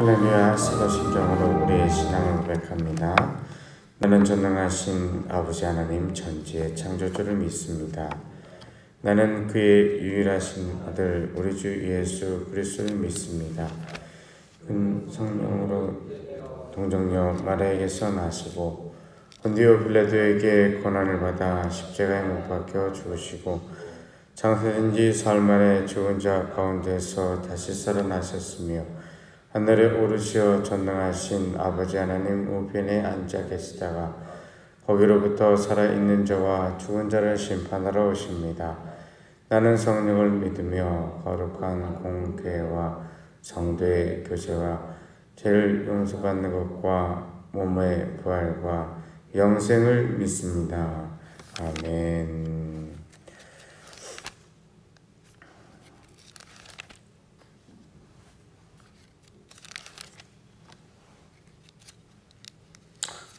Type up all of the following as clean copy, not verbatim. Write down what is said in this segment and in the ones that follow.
할렐루야. 사도신경으로 우리의 신앙을 고백합니다. 나는 전능하신 아버지 하나님 전지의 창조주를 믿습니다. 나는 그의 유일하신 아들 우리 주 예수 그리스도를 믿습니다. 그 성령으로 동정녀 마리아에게서 나시고 본디오 빌라도에게 고난을 받아 십자가에 못 박혀 죽으시고 장사된 지 사흘 만에 죽은 자 가운데서 다시 살아나셨으며 하늘에 오르시어 전능하신 아버지 하나님 우편에 앉아 계시다가 거기로부터 살아있는 자와 죽은 자를 심판하러 오십니다. 나는 성령을 믿으며 거룩한 공교회와 성도의 교제와 죄를 용서받는 것과 몸의 부활과 영생을 믿습니다. 아멘.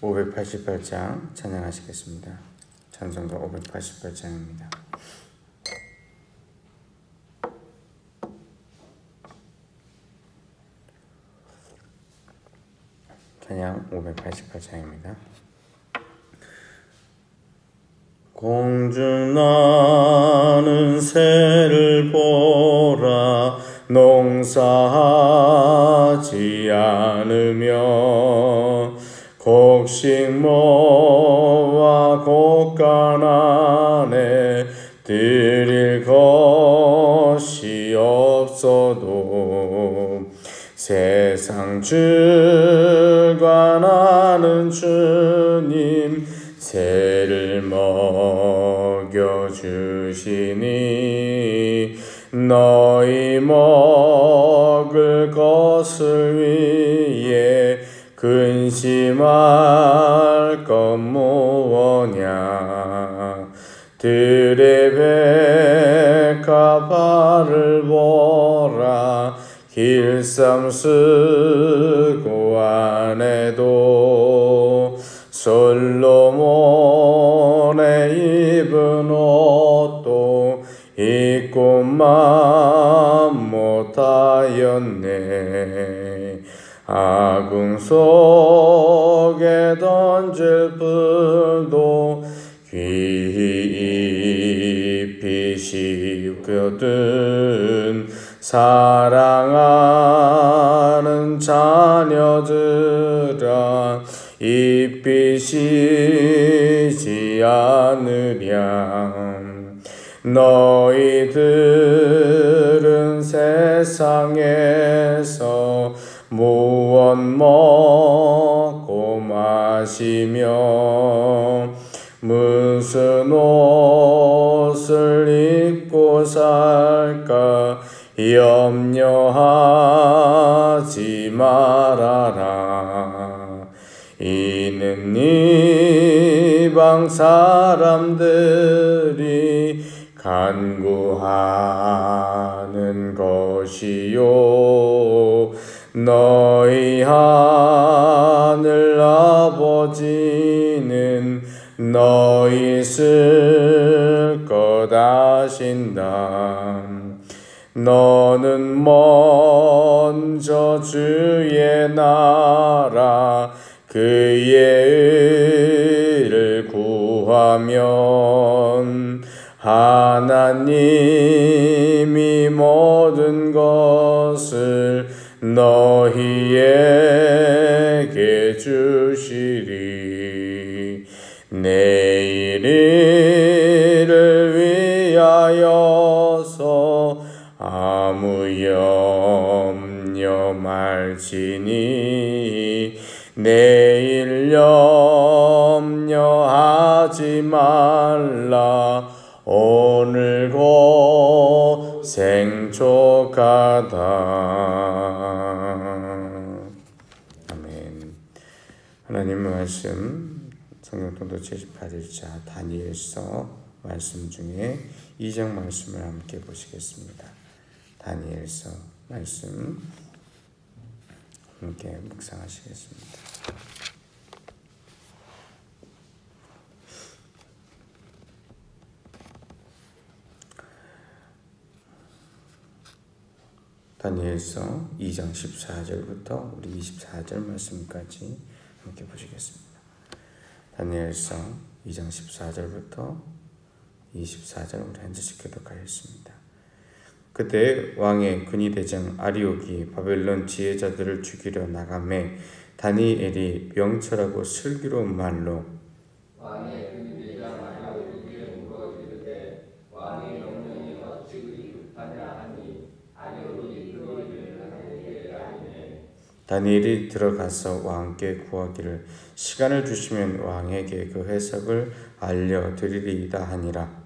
588장 찬양하시겠습니다. 찬송가 588장입니다. 찬양 588장입니다. 공주나는 새를 보라 농사하지 않으며 곡식모와 곡간 안에 드릴 것이 없어도 세상 주관하는 주님 새를 먹여주시니 너희 먹을 것을 위해 근심할 것 무엇냐. 들의 백합화를 보라 길쌈 쓰고 안에도 솔로몬의 입은 옷도 입고만 못하였네. 아궁 속에 던질 불도 깊이 식거든 사랑하는 자녀들아 입이 시지 않으랴. 너희들은 세상에서 무엇 먹고 마시며 무슨 옷을 입고 살까 염려하지 말아라. 이는 이방 사람들이 간구하는 것이요 너희 하늘 아버지는 너희 쓸 것 아신다. 너는 먼저 주의 나라 그의 의를 구하면 하나님이 모든 것을 너희에게 주시리. 내일 일을 위하여서 아무 염려 말지니 내일 염려하지 말라. 오늘 고생 족하다. 아멘. 하나님의 말씀 성경통독 제18일자 다니엘서 말씀 중에 2장 말씀을 함께 보시겠습니다. 다니엘서 말씀 함께 묵상하시겠습니다. 다니엘서 2장 14절부터 우리 24절 말씀까지 함께 보시겠습니다. 다니엘서 2장 14절부터 24절 우리 한 절씩 교독하겠습니다. 그때 왕의 근위대장 아리옥이 바벨론 지혜자들을 죽이려 나가매 다니엘이 명철하고 슬기로운 말로 왕의 근위대장 아리옥에게 물어 이르되 왕의 명령이 어찌 그리 급하냐 하니 아리옥이 그 일을 다니엘에게 알리매 다니엘이 들어가서 왕께 구하기를 시간을 주시면 왕에게 그 해석을 알려드리리이다 하니라.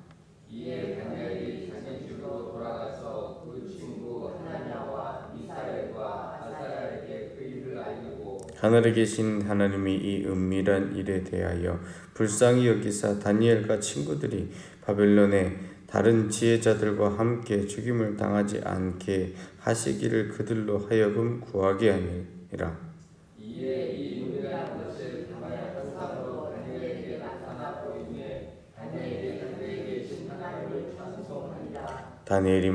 이에 다니엘이 자기 집으로 돌아가서 그 친구 하나냐와 미사엘과 아사랴에게 그 일을 알리고 하늘에 계신 하나님이 이 은밀한 일에 대하여 불쌍히 여기사 다니엘과 친구들이 바벨론의 다른 지혜자들과 함께 죽임을 당하지 않게 하시기를 그들로 하여금 구하게 하니라. 이에 이 은밀한 것을 하나의 형상으로 다니엘에게 나타나 보이매 다니엘이 하늘에 계신 하나님을 찬송하니라. 다니엘이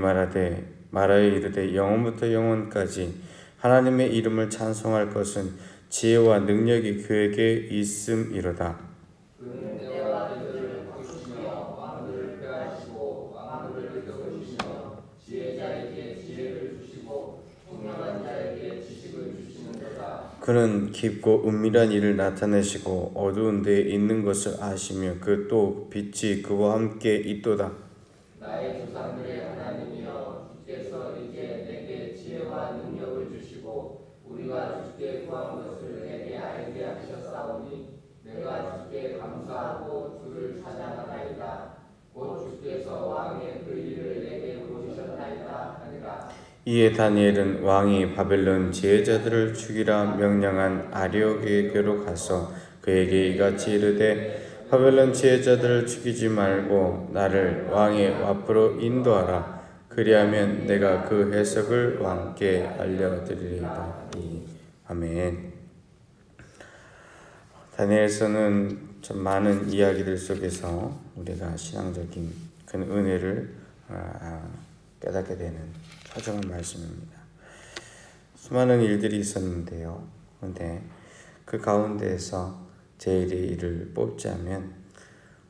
말하여 이르되 영원부터 영원까지 하나님의 이름을 찬송할 것은 지혜와 능력이 그에게 있음이로다. 그는 때와 때를 바꾸시며 왕들을 폐하시고 왕들을 세우시며 지혜자에게 지혜를 주시고 총명한 자에게 지식을 주시는도다. 그는 깊고 은밀한 일을 나타내시고 어두운 데에 있는 것을 아시며 그 또 빛이 그와 함께 있도다. 나의 조상들의 하나님이여 주께서 이제 내게 지혜와 능력을 주시고 우리가 주께 구한 것을 내게 알게 하셨사오니 내가 주께 감사하고 주를 찬양하나이다. 곧 주께서 왕의 그 일을 내게 보이셨나이다 하니라. 이에 다니엘은 왕이 바벨론 지혜자들을 죽이라 명령한 아리옥에게로 가서 그에게 이같이 이르되 바벨론 지혜자들을 죽이지 말고 나를 왕의 앞으로 인도하라. 그리하면 내가 그 해석을 왕께 알려드리리이다. 아멘. 다니엘서는 좀 많은 이야기들 속에서 우리가 신앙적인 그 은혜를 깨닫게 되는 소중한 말씀입니다. 수많은 일들이 있었는데요. 그런데 그 가운데에서 제일의 뽑자면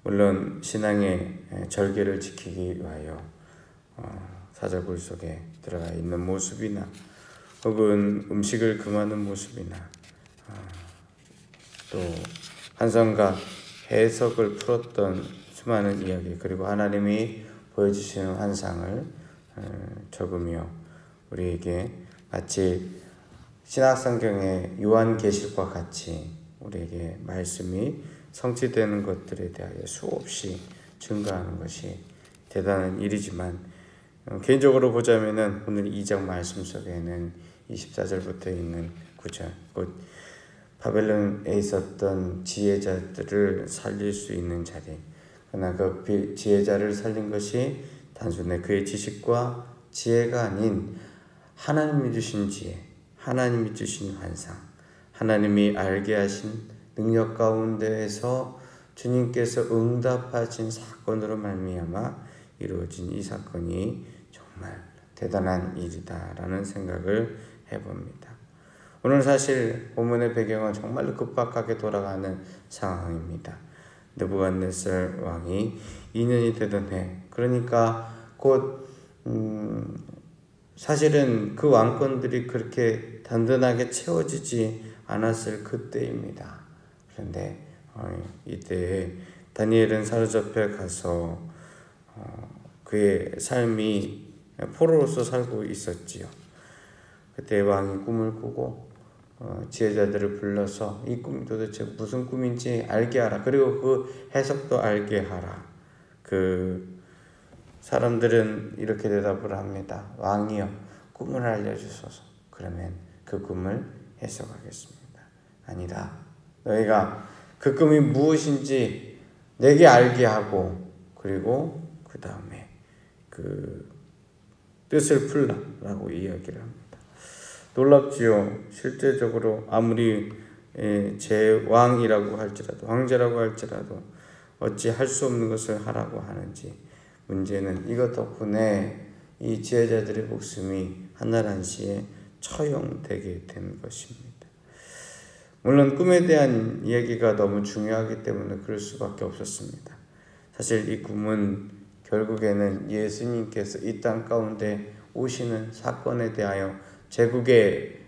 물론 신앙의 절개를 지키기 위하여 사절굴 속에 들어가 있는 모습이나 혹은 음식을 금하는 모습이나 또 환상과 해석을 풀었던 수많은 이야기 그리고 하나님이 보여주시는 환상을 적으며 우리에게 마치 신약성경의 요한계시록과 같이 우리에게 말씀이 성취되는 것들에 대하여 수없이 증거하는 것이 대단한 일이지만 개인적으로 보자면은 오늘 2장 말씀 속에는 24절부터 있는 구절 곧 바벨론에 있었던 지혜자들을 살릴 수 있는 자리 그러나 그 지혜자를 살린 것이 단순히 그의 지식과 지혜가 아닌 하나님이 주신 지혜 하나님이 주신 환상 하나님이 알게 하신 능력 가운데에서 주님께서 응답하신 사건으로 말미암아 이루어진 이 사건이 정말 대단한 일이다라는 생각을 해봅니다. 오늘 사실 본문의 배경은 정말로 급박하게 돌아가는 상황입니다. 느부갓네살 왕이 2년이 되던 해 그러니까 곧 사실은 그 왕권들이 그렇게 단단하게 채워지지 않았을 그때입니다. 그런데 이때 다니엘은 사로잡혀 가서 그의 삶이 포로로서 살고 있었지요. 그때 왕이 꿈을 꾸고 지혜자들을 불러서 이 꿈이 도대체 무슨 꿈인지 알게 하라. 그리고 그 해석도 알게 하라. 그 사람들은 이렇게 대답을 합니다. 왕이여 꿈을 알려주소서. 그러면 그 꿈을 해석하겠습니다. 아니다. 너희가 그 꿈이 무엇인지 내게 알게 하고 그리고 그 다음에 그 뜻을 풀라라고 이야기를 합니다. 놀랍지요. 실제적으로 아무리 제 왕이라고 할지라도 황제라고 할지라도 어찌 할 수 없는 것을 하라고 하는지 문제는 이것 덕분에 이 지혜자들의 목숨이 하나란시에 처형되게 된 것입니다. 물론 꿈에 대한 이야기가 너무 중요하기 때문에 그럴 수밖에 없었습니다. 사실 이 꿈은 결국에는 예수님께서 이 땅 가운데 오시는 사건에 대하여 제국의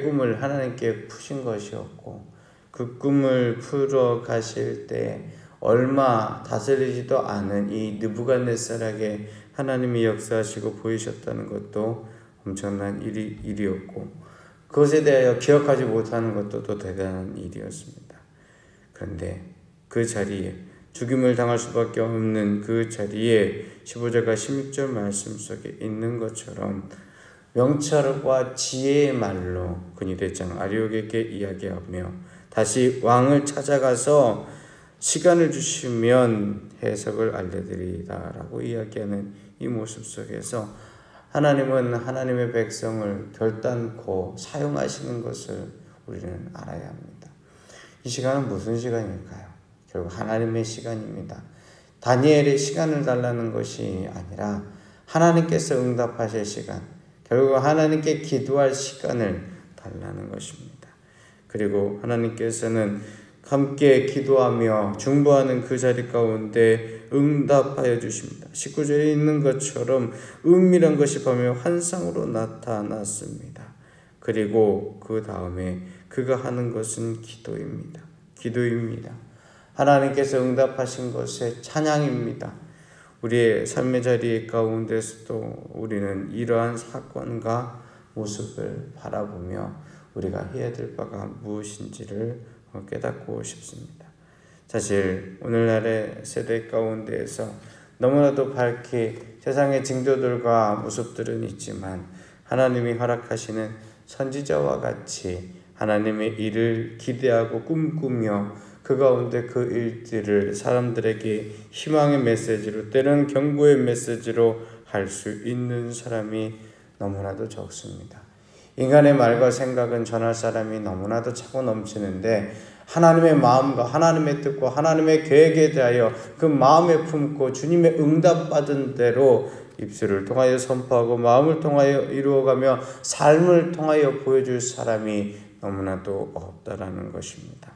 꿈을 하나님께 푸신 것이었고, 그 꿈을 풀어 가실 때 얼마 다스리지도 않은 이 느부갓네살에게 하나님이 역사하시고 보이셨다는 것도 엄청난 일이었고, 그것에 대하여 기억하지 못하는 것도 또 대단한 일이었습니다. 그런데 그 자리에, 죽임을 당할 수밖에 없는 그 자리에 15절과 16절 말씀 속에 있는 것처럼 명철과 지혜의 말로 근위대장 아리옥에게 이야기하며 다시 왕을 찾아가서 시간을 주시면 해석을 알려드리다 라고 이야기하는 이 모습 속에서 하나님은 하나님의 백성을 결단코 사용하시는 것을 우리는 알아야 합니다. 이 시간은 무슨 시간일까요? 결국 하나님의 시간입니다. 다니엘의 시간을 달라는 것이 아니라 하나님께서 응답하실 시간, 결국 하나님께 기도할 시간을 달라는 것입니다. 그리고 하나님께서는 함께 기도하며 중보하는 그 자리 가운데 응답하여 주십니다. 19절에 있는 것처럼 은밀한 것이 밤에 환상으로 나타났습니다. 그리고 그 다음에 그가 하는 것은 기도입니다. 하나님께서 응답하신 것의 찬양입니다. 우리의 삶의 자리 가운데서도 우리는 이러한 사건과 모습을 바라보며 우리가 해야 될 바가 무엇인지를 깨닫고 싶습니다. 사실 오늘날의 세대 가운데에서 너무나도 밝히 세상의 징조들과 모습들은 있지만 하나님이 허락하시는 선지자와 같이 하나님의 일을 기대하고 꿈꾸며 그 가운데 그 일들을 사람들에게 희망의 메시지로, 때로는 경고의 메시지로 할 수 있는 사람이 너무나도 적습니다. 인간의 말과 생각은 전할 사람이 너무나도 차고 넘치는데 하나님의 마음과 하나님의 뜻과 하나님의 계획에 대하여 그 마음에 품고 주님의 응답받은 대로 입술을 통하여 선포하고 마음을 통하여 이루어가며 삶을 통하여 보여줄 사람이 너무나도 없다라는 것입니다.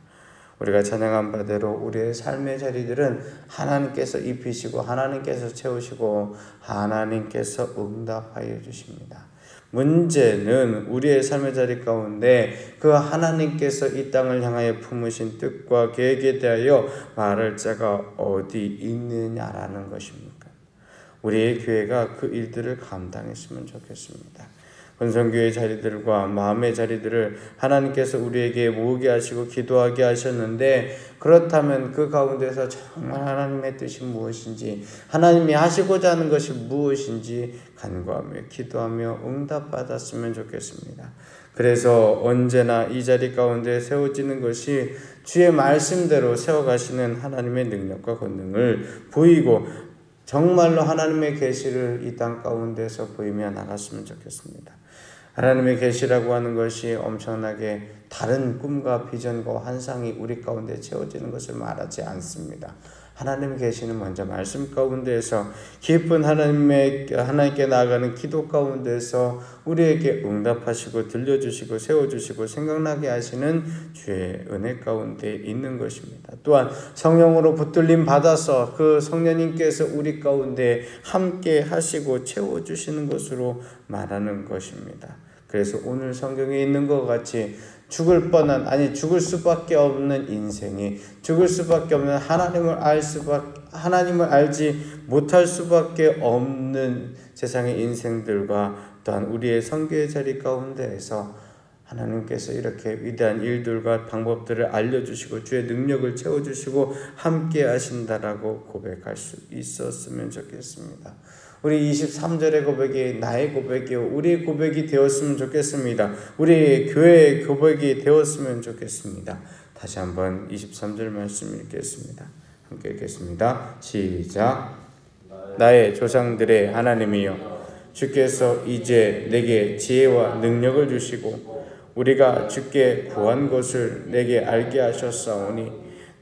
우리가 찬양한 바대로 우리의 삶의 자리들은 하나님께서 입히시고 하나님께서 채우시고 하나님께서 응답하여 주십니다. 문제는 우리의 삶의 자리 가운데 그 하나님께서 이 땅을 향하여 품으신 뜻과 계획에 대하여 말할 자가 어디 있느냐라는 것입니까? 우리의 교회가 그 일들을 감당했으면 좋겠습니다. 본성교회 자리들과 마음의 자리들을 하나님께서 우리에게 모으게 하시고 기도하게 하셨는데, 그렇다면 그 가운데서 정말 하나님의 뜻이 무엇인지, 하나님이 하시고자 하는 것이 무엇인지 간구하며 기도하며 응답받았으면 좋겠습니다. 그래서 언제나 이 자리 가운데 세워지는 것이 주의 말씀대로 세워가시는 하나님의 능력과 권능을 보이고 정말로 하나님의 계시를 이 땅 가운데서 보이며 나갔으면 좋겠습니다. 하나님의 계시라고 하는 것이 엄청나게 다른 꿈과 비전과 환상이 우리 가운데 채워지는 것을 말하지 않습니다. 하나님의 계시는 먼저 말씀 가운데에서 깊은 하나님께 나아가는 기도 가운데서 우리에게 응답하시고 들려주시고 세워주시고 생각나게 하시는 주의 은혜 가운데 있는 것입니다. 또한 성령으로 붙들림 받아서 그 성령님께서 우리 가운데 함께 하시고 채워주시는 것으로 말하는 것입니다. 그래서 오늘 성경에 있는 것 같이 죽을 수밖에 없는 인생이, 죽을 수밖에 없는 하나님을 알지 못할 수밖에 없는 세상의 인생들과 또한 우리의 선교의 자리 가운데에서 하나님께서 이렇게 위대한 일들과 방법들을 알려주시고 주의 능력을 채워주시고 함께 하신다라고 고백할 수 있었으면 좋겠습니다. 우리 23절의 고백이 나의 고백이요 우리의 고백이 되었으면 좋겠습니다. 우리 교회의 고백이 되었으면 좋겠습니다. 다시 한번 23절 말씀 읽겠습니다. 함께 읽겠습니다. 시작. 나의 조상들의 하나님이여, 주께서 이제 내게 지혜와 능력을 주시고 우리가 주께 구한 것을 내게 알게 하셨사오니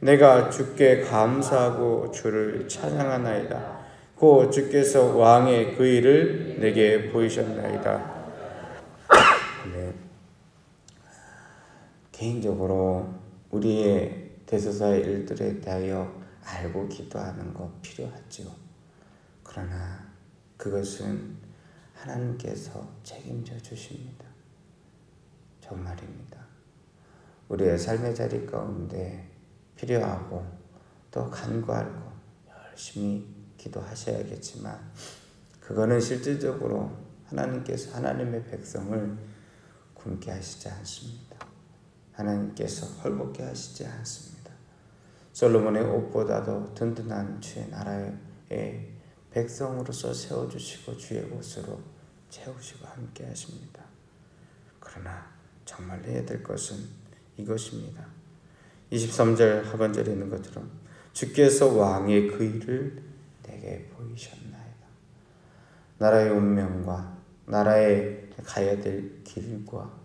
내가 주께 감사하고 주를 찬양하나이다. 고 주께서 왕의 그 일을 내게 보이셨나이다. 네. 개인적으로 우리의 대소사의 일들에 대하여 알고 기도하는 거 필요하죠. 그러나 그것은 하나님께서 책임져 주십니다. 정말입니다. 우리의 삶의 자리 가운데 필요하고 또 간구하고 열심히 기도하셔야겠지만 그거는 실질적으로 하나님께서 하나님의 백성을 굶게 하시지 않습니다. 하나님께서 헐벗게 하시지 않습니다. 솔로몬의 옷보다도 든든한 주의 나라의 백성으로서 세워주시고 주의 옷으로 채우시고 함께 하십니다. 그러나 정말 해야 될 것은 이것입니다. 23절 하반절에 있는 것처럼 주께서 왕의 그 일을 내게 보이셨나이다. 나라의 운명과 나라에 가야 될 길과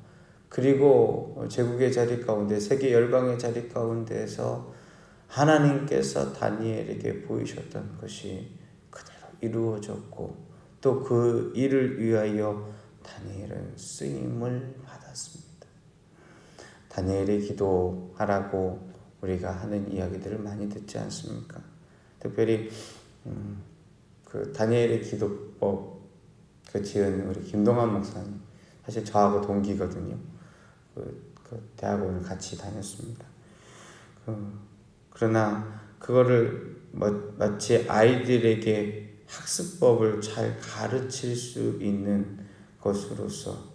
그리고 제국의 자리 가운데 세계 열방의 자리 가운데에서 하나님께서 다니엘에게 보이셨던 것이 그대로 이루어졌고 또 그 일을 위하여 다니엘은 쓰임을 받았습니다. 다니엘의 기도하라고 우리가 하는 이야기들을 많이 듣지 않습니까? 특별히 그 다니엘의 기도법 그 지은 우리 김동환 목사님 사실 저하고 동기거든요. 그 대학원을 같이 다녔습니다. 그러나 그거를 마치 아이들에게 학습법을 잘 가르칠 수 있는 것으로서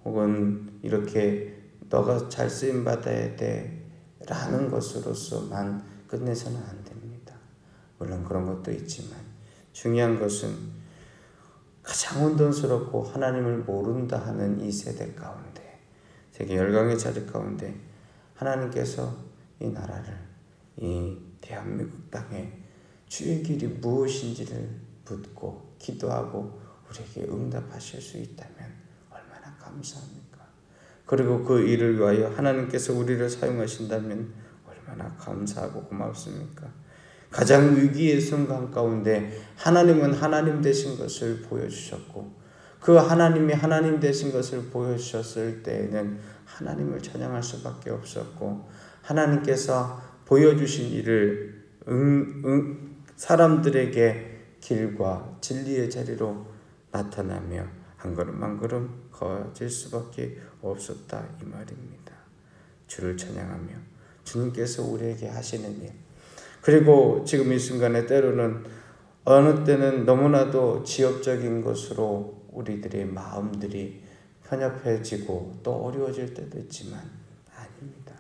혹은 이렇게 너가 잘 쓰임 받아야 돼 라는 것으로서만 끝내서는 안 됩니다. 물론 그런 것도 있지만 중요한 것은 가장 혼돈스럽고 하나님을 모른다 하는 이 세대 가운데 세계 열강의 자리 가운데 하나님께서 이 나라를 이 대한민국 땅에 주의 길이 무엇인지를 묻고 기도하고 우리에게 응답하실 수 있다면 얼마나 감사합니까? 그리고 그 일을 위하여 하나님께서 우리를 사용하신다면 얼마나 감사하고 고맙습니까? 가장 위기의 순간 가운데 하나님은 하나님 되신 것을 보여주셨고 그 하나님이 하나님 되신 것을 보여주셨을 때에는 하나님을 찬양할 수밖에 없었고 하나님께서 보여주신 일을 사람들에게 길과 진리의 자리로 나타나며 한 걸음 한 걸음 거질 수밖에 없었다 이 말입니다. 주를 찬양하며 주님께서 우리에게 하시는 일 그리고 지금 이 순간에 때로는 어느 때는 너무나도 지엽적인 것으로 우리들의 마음들이 편협해지고 또 어려워질 때도 있지만 아닙니다.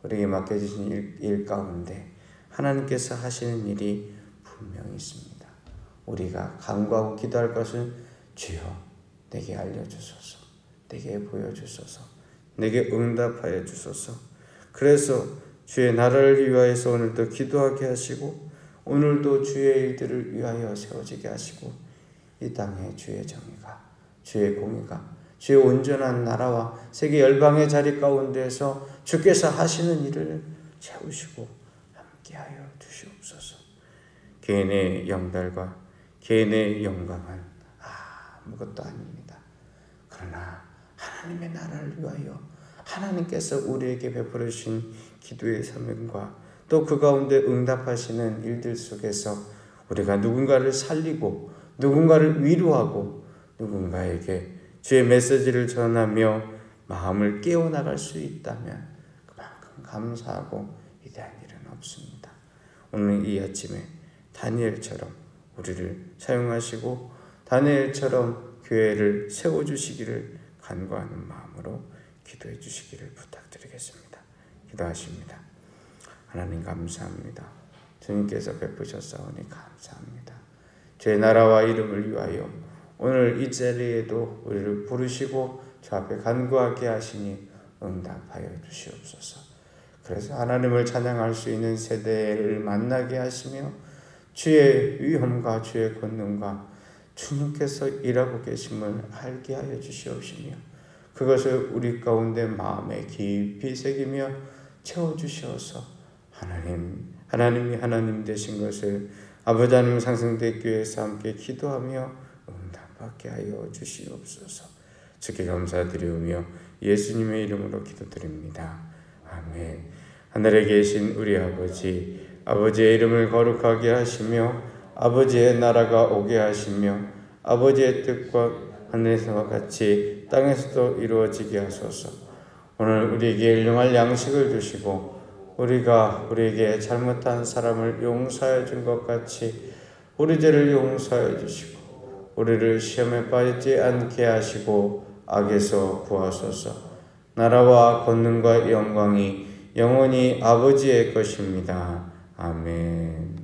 우리에게 맡겨주신 일 가운데 하나님께서 하시는 일이 분명히 있습니다. 우리가 간구하고 기도할 것을 주여 내게 알려주소서, 내게 보여주소서, 내게 응답하여 주소서. 그래서 주의 나라를 위하여서 오늘도 기도하게 하시고 오늘도 주의 일들을 위하여 세워지게 하시고 이 땅에 주의 정의가 주의 공의가 주의 온전한 나라와 세계 열방의 자리 가운데에서 주께서 하시는 일을 채우시고 함께하여 주시옵소서. 개인의 영달과 개인의 영광은 아무것도 아닙니다. 그러나 하나님의 나라를 위하여 하나님께서 우리에게 베풀어 주신 기도의 사명과 또 그 가운데 응답하시는 일들 속에서 우리가 누군가를 살리고 누군가를 위로하고 누군가에게 주의 메시지를 전하며 마음을 깨워나갈 수 있다면 그만큼 감사하고 위대한 일은 없습니다. 오늘 이 아침에 다니엘처럼 우리를 사용하시고 다니엘처럼 교회를 세워주시기를 간구하는 마음으로 기도해 주시기를 부탁드리겠습니다. 기도하십니다. 하나님 감사합니다. 주님께서 베푸셨사오니 감사합니다. 주의 나라와 이름을 위하여 오늘 이 자리에도 우리를 부르시고 주 앞에 간구하게 하시니 응답하여 주시옵소서. 그래서 하나님을 찬양할 수 있는 세대를 만나게 하시며 주의 위엄과 주의 권능과 주님께서 일하고 계심을 알게 하여 주시옵시며 그것을 우리 가운데 마음에 깊이 새기며 채워주시어서 하나님이 하나님 되신 것을 아버지 하나님 상승대 교회에서 함께 기도하며 응답받게 하여 주시옵소서. 주께 감사드리오며 예수님의 이름으로 기도드립니다. 아멘. 하늘에 계신 우리 아버지, 아버지의 이름을 거룩하게 하시며 아버지의 나라가 오게 하시며 아버지의 뜻과 하늘에서와 같이 땅에서도 이루어지게 하소서. 오늘 우리에게 일용할 양식을 주시고 우리가 우리에게 잘못한 사람을 용서해 준 것 같이 우리 죄를 용서해 주시고 우리를 시험에 빠지지 않게 하시고 악에서 구하소서. 나라와 권능과 영광이 영원히 아버지의 것입니다. 아멘.